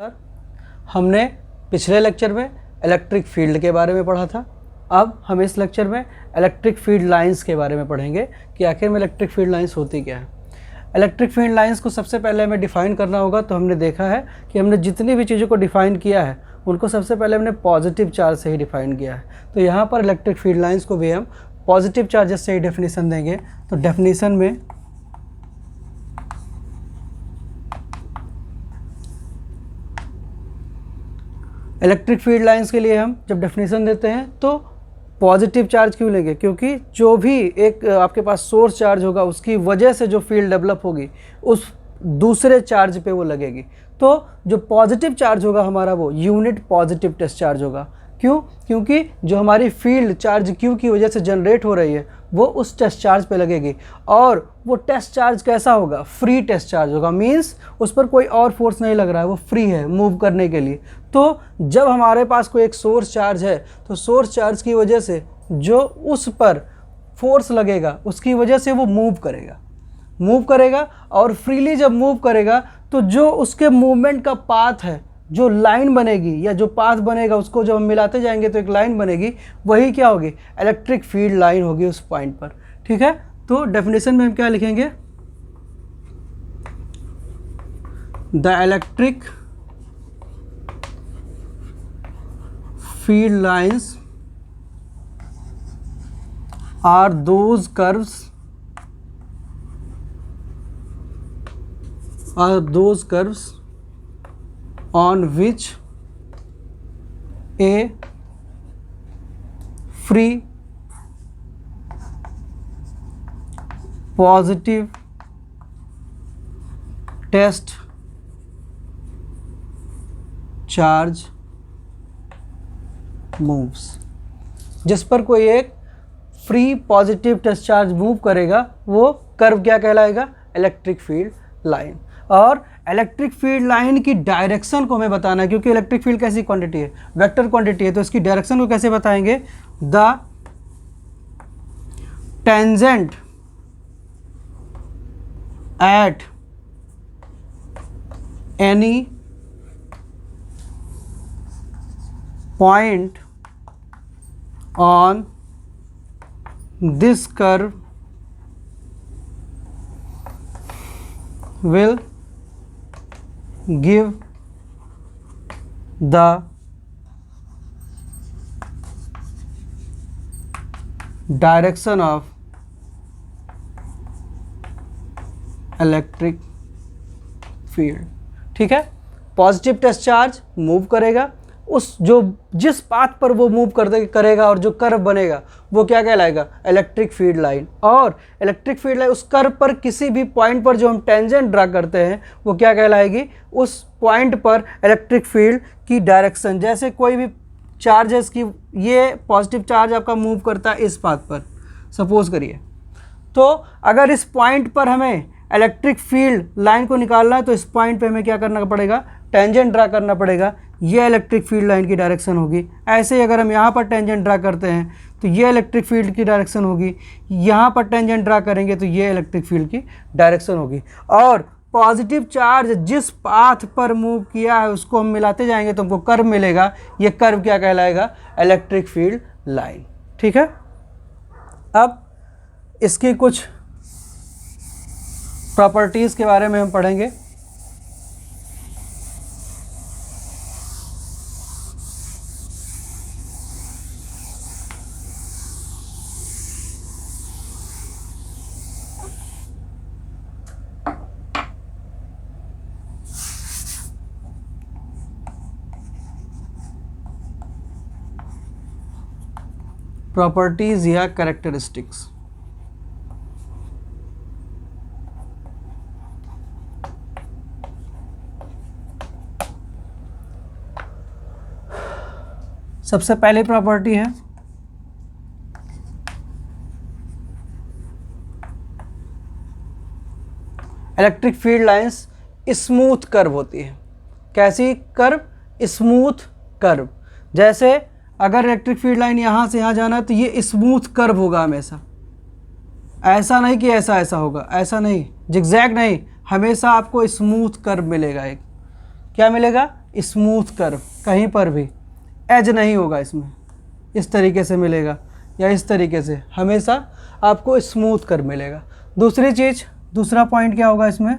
Sir, हमने पिछले lecture में इलेक्ट्रिक फील्ड के बारे में पढ़ा था। अब हम इस लेक्चर में इलेक्ट्रिक फील्ड लाइंस के बारे में पढ़ेंगे कि आखिर में इलेक्ट्रिक फील्ड लाइंस होती क्या है। इलेक्ट्रिक फील्ड लाइंस को सबसे पहले हमें डिफ़ाइन करना होगा। तो हमने देखा है कि हमने जितनी भी चीज़ों को डिफ़ाइन किया है उनको सबसे पहले हमने पॉजिटिव चार्ज से ही डिफ़ाइन किया है। तो यहाँ पर इलेक्ट्रिक फील्ड लाइंस को भी हम पॉजिटिव चार्जेस से ही डेफिनेशन देंगे। तो डेफिनेशन में इलेक्ट्रिक फील्ड लाइंस के लिए हम जब डेफिनेशन देते हैं तो पॉजिटिव चार्ज क्यों लेंगे, क्योंकि जो भी एक आपके पास सोर्स चार्ज होगा उसकी वजह से जो फील्ड डेवलप होगी उस दूसरे चार्ज पे वो लगेगी। तो जो पॉजिटिव चार्ज होगा हमारा वो यूनिट पॉजिटिव टेस्ट चार्ज होगा। क्यों? क्योंकि जो हमारी फील्ड चार्ज क्यू की वजह से जनरेट हो रही है वो उस टेस्ट चार्ज पे लगेगी। और वो टेस्ट चार्ज कैसा होगा? फ्री टेस्ट चार्ज होगा। मींस उस पर कोई और फोर्स नहीं लग रहा है, वो फ्री है मूव करने के लिए। तो जब हमारे पास कोई एक सोर्स चार्ज है तो सोर्स चार्ज की वजह से जो उस पर फोर्स लगेगा उसकी वजह से वो मूव करेगा और फ्रीली जब मूव करेगा तो जो उसके मूवमेंट का पाथ है, जो लाइन बनेगी या जो पाथ बनेगा उसको जब हम मिलाते जाएंगे तो एक लाइन बनेगी, वही क्या होगी? इलेक्ट्रिक फील्ड लाइन होगी उस पॉइंट पर। ठीक है, तो डेफिनेशन में हम क्या लिखेंगे? The electric field lines are those curves on which a free positive test charge moves। जिस पर कोई एक free positive test charge move करेगा वो कर्व क्या कहलाएगा? Electric field line. और इलेक्ट्रिक फील्ड लाइन की डायरेक्शन को हमें बताना है, क्योंकि इलेक्ट्रिक फील्ड कैसी क्वांटिटी है? वेक्टर क्वांटिटी है। तो इसकी डायरेक्शन को कैसे बताएंगे? The tangent at any point on this curve will give the direction of electric field। ठीक है, पॉजिटिव टेस्ट चार्ज मूव करेगा, उस जिस पाथ पर वो मूव करेगा और जो कर्व बनेगा वो क्या कहलाएगा? Electric field line. और इलेक्ट्रिक फील्ड लाइन उस कर्व पर किसी भी पॉइंट पर जो हम टेंजेंट ड्रा करते हैं वो क्या कहलाएगी? उस पॉइंट पर इलेक्ट्रिक फील्ड की डायरेक्शन। जैसे कोई भी चार्ज है, इसकी ये पॉजिटिव चार्ज आपका मूव करता है इस पाथ पर, सपोज करिए। तो अगर इस पॉइंट पर हमें इलेक्ट्रिक फील्ड लाइन को निकालना है तो इस पॉइंट पे हमें क्या करना पड़ेगा? टेंजेंट ड्रा करना पड़ेगा। ये इलेक्ट्रिक फील्ड लाइन की डायरेक्शन होगी। ऐसे ही अगर हम यहाँ पर टेंजेंट ड्रा करते हैं तो ये इलेक्ट्रिक फील्ड की डायरेक्शन होगी। यहाँ पर टेंजेंट ड्रा करेंगे तो ये इलेक्ट्रिक फील्ड की डायरेक्शन होगी। और पॉजिटिव चार्ज जिस पाथ पर मूव किया है उसको हम मिलाते जाएंगे तो हमको कर्व मिलेगा। ये कर्व क्या कहलाएगा? Electric field line. ठीक है, अब इसकी कुछ प्रॉपर्टीज़ के बारे में हम पढ़ेंगे। प्रॉपर्टीज या कैरेक्टरिस्टिक्स। सबसे पहली प्रॉपर्टी है electric field lines smooth curve होती है। कैसी कर्व? Smooth curve. जैसे अगर इलेक्ट्रिक फील्ड लाइन यहाँ से यहाँ जाना है तो ये स्मूथ कर्व होगा हमेशा, ऐसा नहीं कि ऐसा ऐसा होगा, ऐसा नहीं, जिगजैग नहीं, हमेशा आपको स्मूथ कर्व मिलेगा। एक क्या मिलेगा? स्मूथ कर्व, कहीं पर भी एज नहीं होगा इसमें, इस तरीके से मिलेगा या इस तरीके से, हमेशा आपको स्मूथ कर्व मिलेगा। दूसरी चीज़, दूसरा पॉइंट क्या होगा इसमें,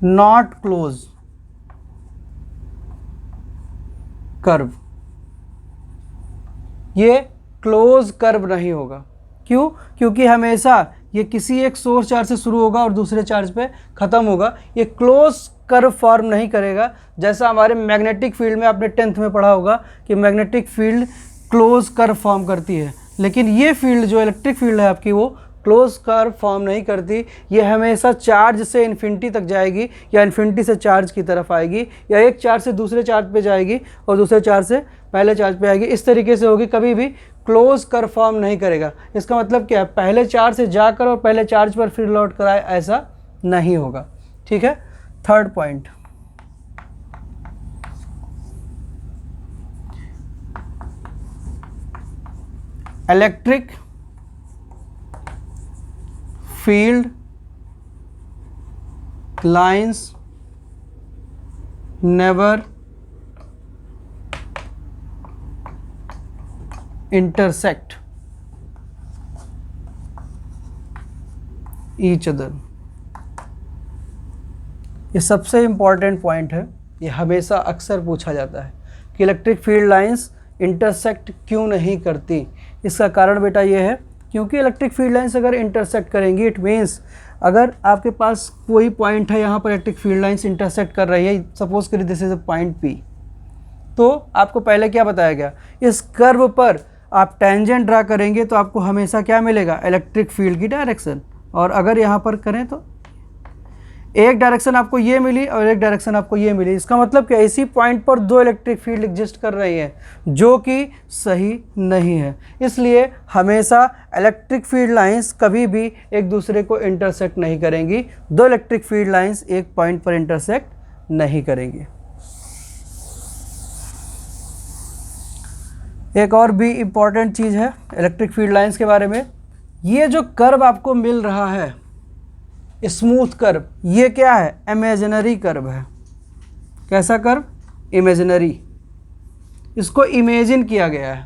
नॉट क्लोज कर्व, ये क्लोज कर्व नहीं होगा। क्यों? क्योंकि हमेशा ये किसी एक सोर्स चार्ज से शुरू होगा और दूसरे चार्ज पे ख़त्म होगा। ये क्लोज कर्व फॉर्म नहीं करेगा, जैसा हमारे मैग्नेटिक फील्ड में आपने 10th में पढ़ा होगा कि magnetic field close curve form करती है, लेकिन ये फील्ड जो इलेक्ट्रिक फील्ड है आपकी, वो क्लोज कर्व फॉर्म नहीं करती। ये हमेशा चार्ज से इन्फिनिटी तक जाएगी या इन्फिनिटी से चार्ज की तरफ आएगी, या एक चार्ज से दूसरे चार्ज पे जाएगी और दूसरे चार्ज से पहले चार्ज पे आएगी, इस तरीके से होगी, कभी भी क्लोज कर्व फॉर्म नहीं करेगा। इसका मतलब क्या है, पहले चार्ज से जाकर और पहले चार्ज पर फिर लौट कर आए, ऐसा नहीं होगा। ठीक है। Third point, electric field lines never intersect each other। ये सबसे इम्पॉर्टेंट पॉइंट है, ये हमेशा अक्सर पूछा जाता है कि इलेक्ट्रिक फील्ड लाइंस इंटरसेक्ट क्यों नहीं करती। इसका कारण बेटा ये है, क्योंकि इलेक्ट्रिक फील्ड लाइंस अगर इंटरसेक्ट करेंगी, इट मीन्स अगर आपके पास कोई पॉइंट है, यहाँ पर इलेक्ट्रिक फील्ड लाइंस इंटरसेक्ट कर रही है, सपोज करिए this is a point P, तो आपको पहले क्या बताया गया, इस कर्व पर आप टेंजेंट ड्रा करेंगे तो आपको हमेशा क्या मिलेगा, इलेक्ट्रिक फील्ड की डायरेक्शन। और अगर यहाँ पर करें तो एक डायरेक्शन आपको ये मिली और एक डायरेक्शन आपको ये मिली। इसका मतलब क्या, इसी पॉइंट पर दो इलेक्ट्रिक फील्ड एग्जिस्ट कर रही है, जो कि सही नहीं है। इसलिए हमेशा इलेक्ट्रिक फील्ड लाइंस कभी भी एक दूसरे को इंटरसेक्ट नहीं करेंगी, दो इलेक्ट्रिक फील्ड लाइंस एक पॉइंट पर इंटरसेक्ट नहीं करेंगी। एक और भी इम्पॉर्टेंट चीज़ है इलेक्ट्रिक फील्ड लाइंस के बारे में, ये जो कर्व आपको मिल रहा है स्मूथ कर्व, ये क्या है, इमेजिनरी कर्व है। कैसा कर्व, इमेजिनरी। इसको इमेजिन किया गया है,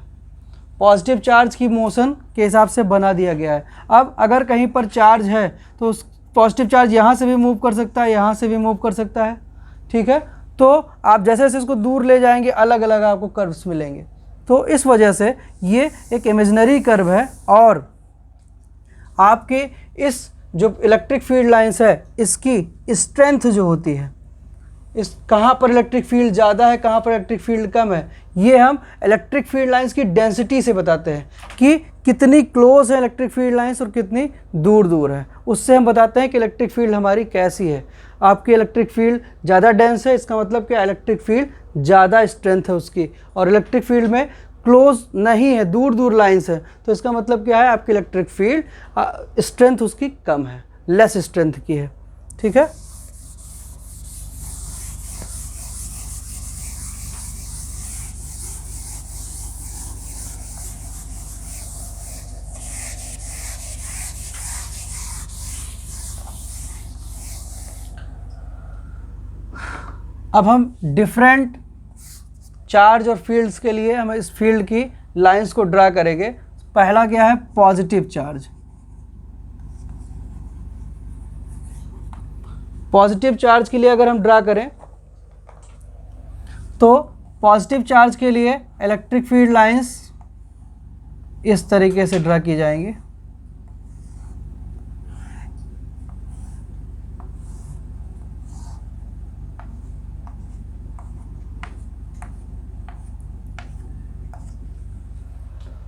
पॉजिटिव चार्ज की मोशन के हिसाब से बना दिया गया है। अब अगर कहीं पर चार्ज है तो उस पॉजिटिव चार्ज यहाँ से भी मूव कर सकता है, यहाँ से भी मूव कर सकता है। ठीक है, तो आप जैसे जैसे इसको दूर ले जाएंगे अलग अलग आपको कर्व्स मिलेंगे। तो इस वजह से ये एक इमेजिनरी कर्व है, और आपके इस जो इलेक्ट्रिक फील्ड लाइंस है इसकी स्ट्रेंथ जो होती है, इस कहाँ पर इलेक्ट्रिक फील्ड ज़्यादा है, कहाँ पर इलेक्ट्रिक फील्ड कम है, ये हम इलेक्ट्रिक फील्ड लाइंस की डेंसिटी से बताते हैं कि कितनी क्लोज है इलेक्ट्रिक फील्ड लाइंस और कितनी दूर दूर है। उससे हम बताते हैं कि इलेक्ट्रिक फील्ड हमारी कैसी है। आपकी इलेक्ट्रिक फील्ड ज़्यादा डेंस है, इसका मतलब क्या, इलेक्ट्रिक फील्ड ज़्यादा स्ट्रेंथ है उसकी, और इलेक्ट्रिक फील्ड में क्लोज नहीं है, दूर दूर लाइंस है, तो इसका मतलब क्या है, आपकी इलेक्ट्रिक फील्ड स्ट्रेंथ उसकी कम है, लेस स्ट्रेंथ की है। ठीक है। अब हम डिफरेंट चार्ज और फील्ड्स के लिए हम इस फील्ड की लाइंस को ड्रा करेंगे। पहला क्या है, पॉजिटिव चार्ज। पॉजिटिव चार्ज के लिए अगर हम ड्रा करें तो पॉजिटिव चार्ज के लिए इलेक्ट्रिक फील्ड लाइंस इस तरीके से ड्रा की जाएंगी।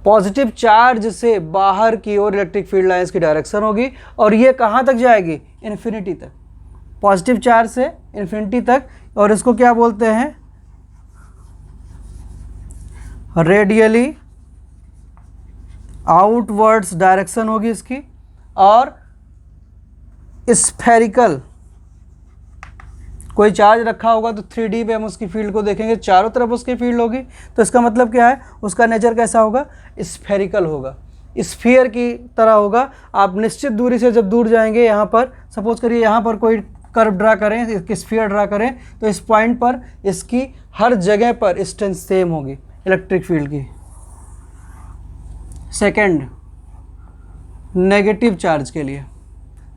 पॉजिटिव चार्ज से बाहर की ओर इलेक्ट्रिक फील्ड लाइंस की डायरेक्शन होगी, और ये कहाँ तक जाएगी, इन्फिनिटी तक। पॉजिटिव चार्ज से इन्फिनिटी तक, और इसको क्या बोलते हैं, रेडियली आउटवर्ड्स डायरेक्शन होगी इसकी। और स्फेरिकल, कोई चार्ज रखा होगा तो 3D पे हम उसकी फील्ड को देखेंगे, चारों तरफ उसकी फील्ड होगी, तो इसका मतलब क्या है, उसका नेचर कैसा होगा, स्फेरिकल होगा, स्फीयर की तरह होगा। आप निश्चित दूरी से जब दूर जाएंगे, यहाँ पर सपोज करिए यहाँ पर कोई कर्व ड्रा करें, एक स्फीयर ड्रा करें, तो इस पॉइंट पर इसकी हर जगह पर स्ट्रेंथ सेम होगी इलेक्ट्रिक फील्ड की। सेकंड, नेगेटिव चार्ज के लिए,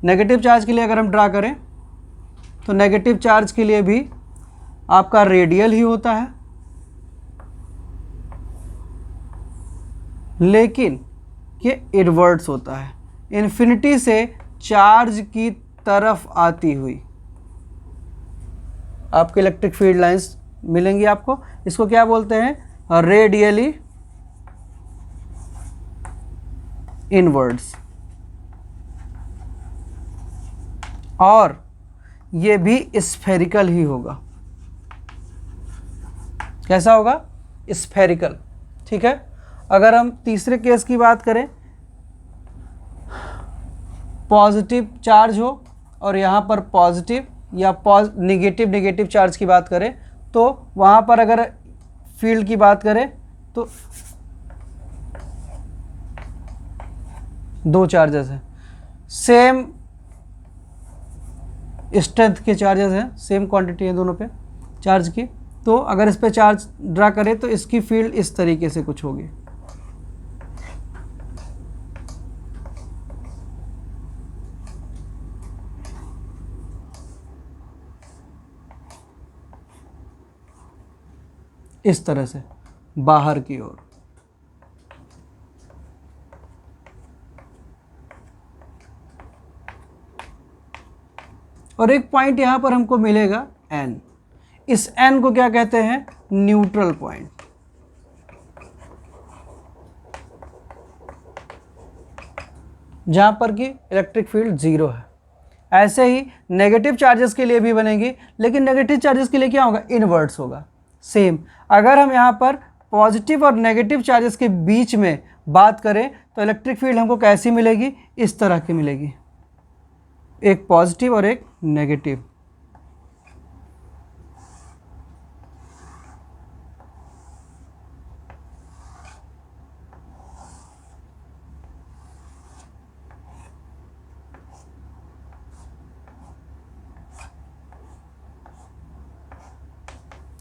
नेगेटिव चार्ज के लिए अगर हम ड्रा करें तो नेगेटिव चार्ज के लिए भी आपका रेडियल ही होता है, लेकिन ये इनवर्ट्स होता है, इन्फिनिटी से चार्ज की तरफ आती हुई आपके इलेक्ट्रिक फील्ड लाइंस मिलेंगी आपको। इसको क्या बोलते हैं? Radially inwards. और ये भी स्फेरिकल ही होगा। कैसा होगा? स्फेरिकल। ठीक है। अगर हम तीसरे केस की बात करें, पॉजिटिव चार्ज हो और यहाँ पर पॉजिटिव या नेगेटिव चार्ज की बात करें, तो वहाँ पर अगर फील्ड की बात करें तो दो चार्जेस हैं, सेम स्ट्रेंथ के चार्जेस हैं, सेम क्वांटिटी है दोनों पे चार्ज की। तो अगर इस पे चार्ज ड्रा करें तो इसकी फील्ड इस तरीके से कुछ होगी। इस तरह से बाहर की ओर। और एक पॉइंट यहां पर हमको मिलेगा N। इस N को क्या कहते हैं? Neutral point. जहां पर कि इलेक्ट्रिक फील्ड जीरो है। ऐसे ही नेगेटिव चार्जेस के लिए भी बनेगी, लेकिन नेगेटिव चार्जेस के लिए क्या होगा? इनवर्ट्स होगा। सेम अगर हम यहाँ पर पॉजिटिव और नेगेटिव चार्जेस के बीच में बात करें तो इलेक्ट्रिक फील्ड हमको कैसी मिलेगी? इस तरह की मिलेगी, एक पॉजिटिव और एक नेगेटिव।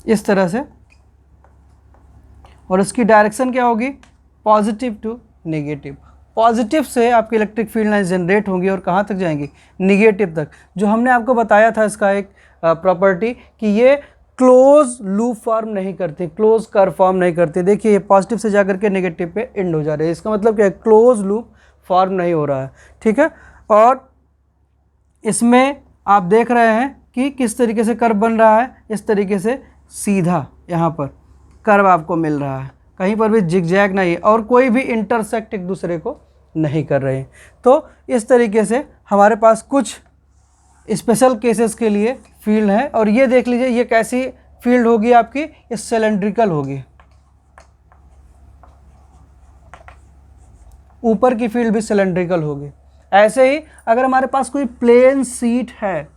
इस तरह से। और इसकी डायरेक्शन क्या होगी? Positive to negative. पॉजिटिव से आपकी इलेक्ट्रिक फील्ड लाइन जनरेट होंगी और कहाँ तक जाएंगी? निगेटिव तक। जो हमने आपको बताया था इसका एक प्रॉपर्टी कि ये क्लोज लूप फॉर्म नहीं करती, क्लोज कर्व फॉर्म नहीं करती। देखिए ये पॉजिटिव से जाकर के नेगेटिव पे एंड हो जा रहे हैं, इसका मतलब क्या है? क्लोज लूप फॉर्म नहीं हो रहा है। ठीक है। और इसमें आप देख रहे हैं कि किस तरीके से कर्व बन रहा है। इस तरीके से सीधा यहाँ पर कर्व आपको मिल रहा है, कहीं पर भी जिगजैग नहीं है और कोई भी इंटरसेक्ट एक दूसरे को नहीं कर रहे हैं। तो इस तरीके से हमारे पास कुछ स्पेशल केसेस के लिए फील्ड है। और ये देख लीजिए ये कैसी फील्ड होगी आपकी? ये सिलेंड्रिकल होगी। ऊपर की फील्ड भी सिलेंड्रिकल होगी। ऐसे ही अगर हमारे पास कोई प्लेन सीट है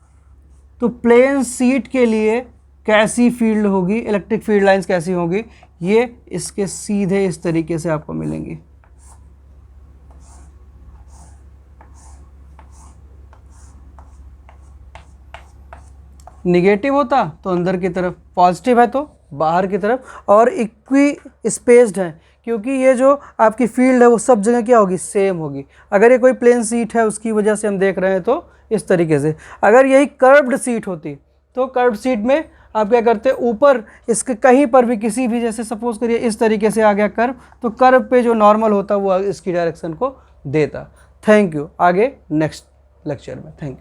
तो प्लेन सीट के लिए कैसी फील्ड होगी? इलेक्ट्रिक फील्ड लाइंस कैसी होगी? ये इसके सीधे इस तरीके से आपको मिलेंगी। निगेटिव होता तो अंदर की तरफ, पॉजिटिव है तो बाहर की तरफ, और इक्वी स्पेस्ड है क्योंकि ये जो आपकी फील्ड है वो सब जगह क्या होगी? सेम होगी। अगर ये कोई प्लेन सीट है उसकी वजह से हम देख रहे हैं तो इस तरीके से। अगर यही कर्व्ड सीट होती तो कर्व्ड सीट में आप क्या करते? ऊपर इसके कहीं पर भी किसी भी, जैसे सपोज करिए इस तरीके से आ गया कर्व, तो कर्व पे जो नॉर्मल होता वो इसकी डायरेक्शन को देता। Thank you. आगे नेक्स्ट लेक्चर में। Thank you.